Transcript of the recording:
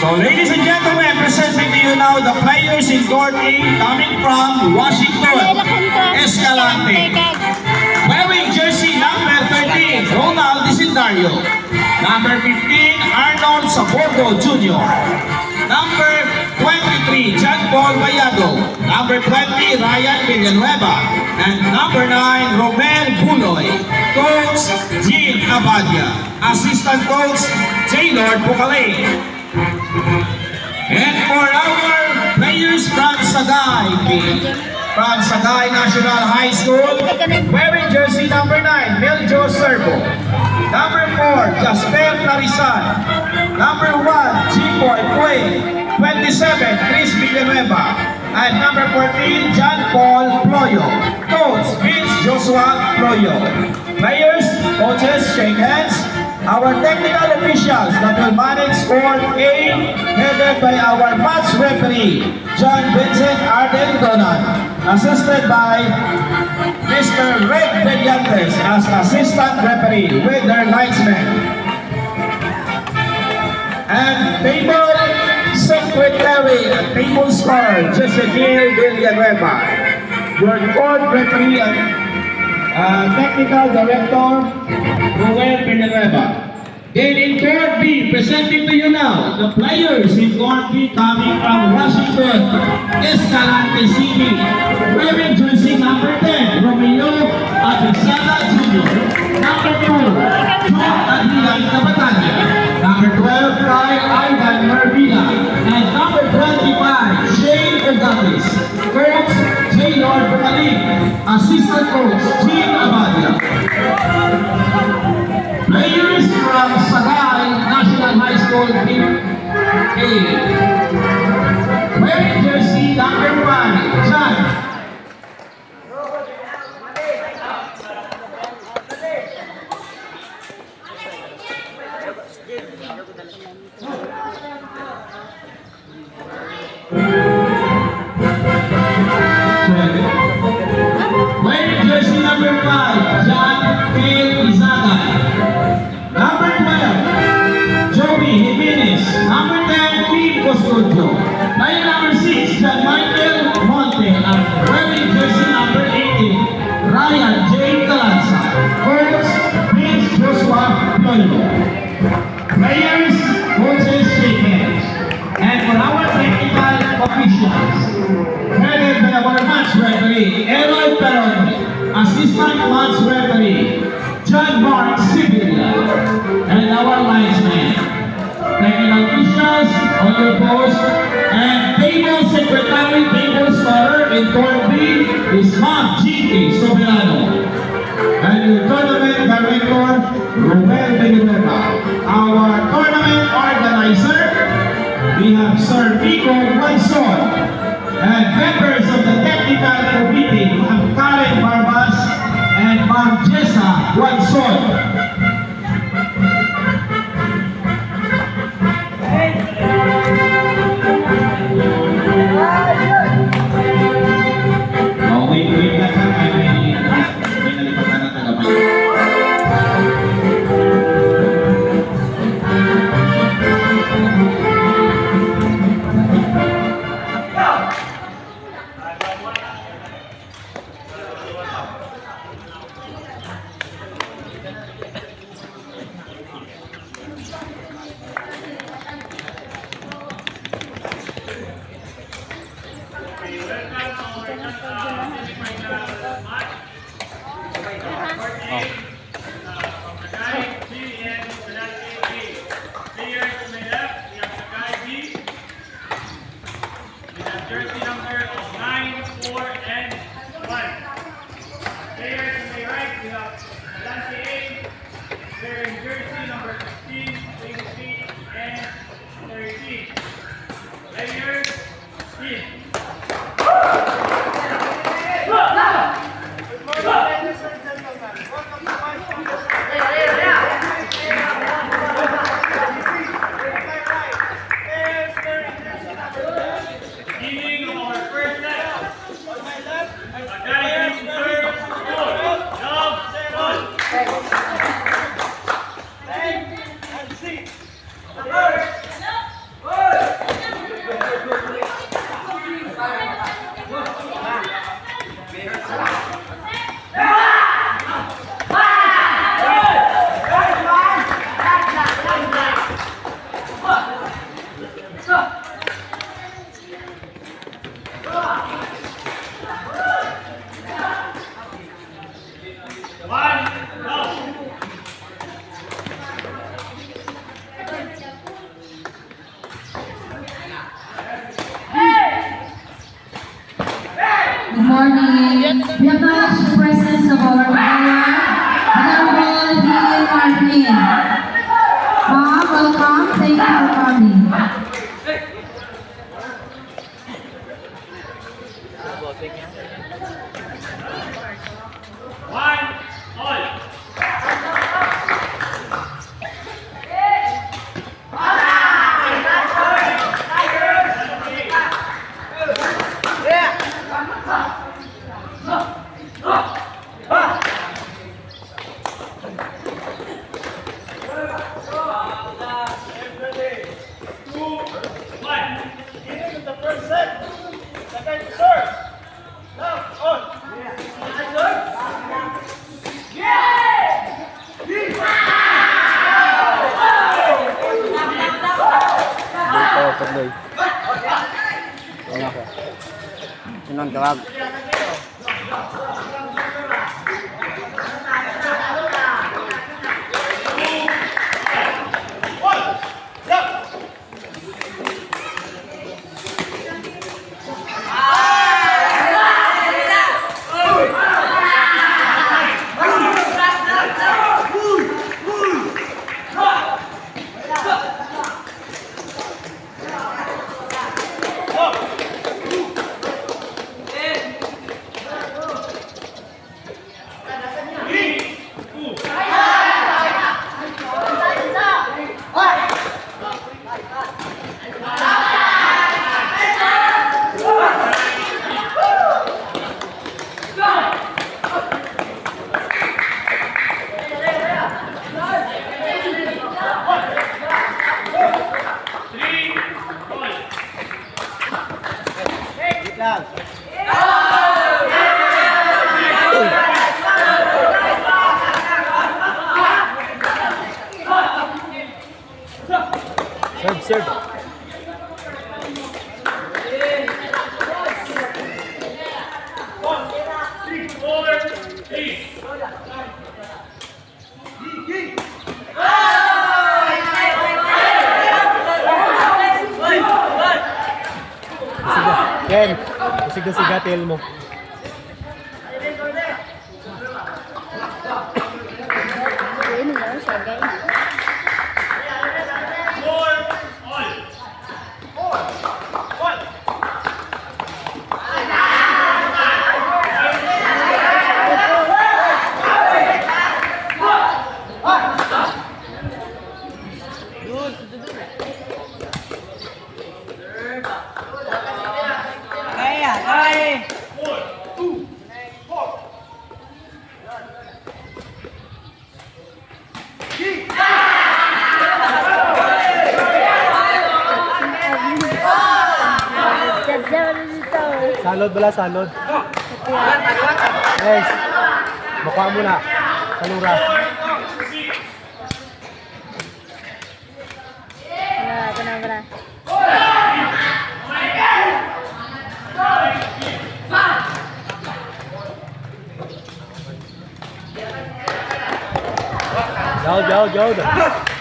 So ladies and gentlemen, presenting to you now the players in Court A coming from Washington, Escalante. Wearing jersey number 13, Ronald Dicindario. Number 15, Arnold Sabordo Jr. Number 23, John Paul Vallado. Number 20, Ryan Villanueva. And number 9, Romel Buloy. Coach, Jean Abadia. Assistant Coach, Jaylord Bucalay. And for our players from Sagay National High School, wearing jersey number 9, Meljo Servo. Number 4, Jasper Clarisan. Number 1, G-Boy Puey. 27, Chris Villanueva. And number 14, John Paul Ployo. Coach, Vince Joshua Ployo. Players, coaches, shake hands. Our technical officials that will manage Court A, headed by our match referee, John Vincent Arden Donan, assisted by Mr. Red Brillantes as assistant referee with their linesmen. And table secretary and table scorer, Jessica Villanueva. Your court referee and technical director, Roel Villanueva. Then in Court B, presenting to you now, the players in Court B coming from Washington, Escalante City, wearing jersey number 10, Romeo Atrizada Jr. Number 2, John Aguilar Cabatanya. Number 12, Kai Ivan Mervina. And number 25, Shane Ogatis. Coach, Jaylord Bucalay. Assistant Coach, Jean Abadia. Players from Sagay National High School, Team A. Wearing jersey number 1, John. Wearing jersey number 5, John Phil Izagay. Number 12, Joey Jimenez. Number 10, Pete Custodio. Player number 6, John Michael Monte. And wearing jersey number 18, Ryan J. Calanza. Coach, Vince Joshua Ployo. Players, coaches, shake hands. And for our technical officials, headed by our match referee, Eloy Peroni. Assistant match referee, John Mark Sibilia. And our linesman, technical officials on your post, and table secretary, table scorer in Court B is Mark G.K. Soberano. And your tournament director, Romel Villanueva. Our tournament organizer, we have Sir Vico Guanzon. And members of the technical committee, we have Karen Barbas and Ma'am Jessa Guanzon. Wait lang ha, may nalipatan na tagapag. Jersey number 9, 4, and 1. Players on the right, we have Dante A. Wearing jersey number 15, 16, and 13. Players, in. Beginning of our first set. On my left, guys, first, love, and see. First. welcome. Thank you for coming. One, all. Dito, tuloy. Yan ako. Yun ang tawag. Serve. Ken, siga tail mo. Salod bala, salod. Guys, makuha mo na. Salura. Jauh.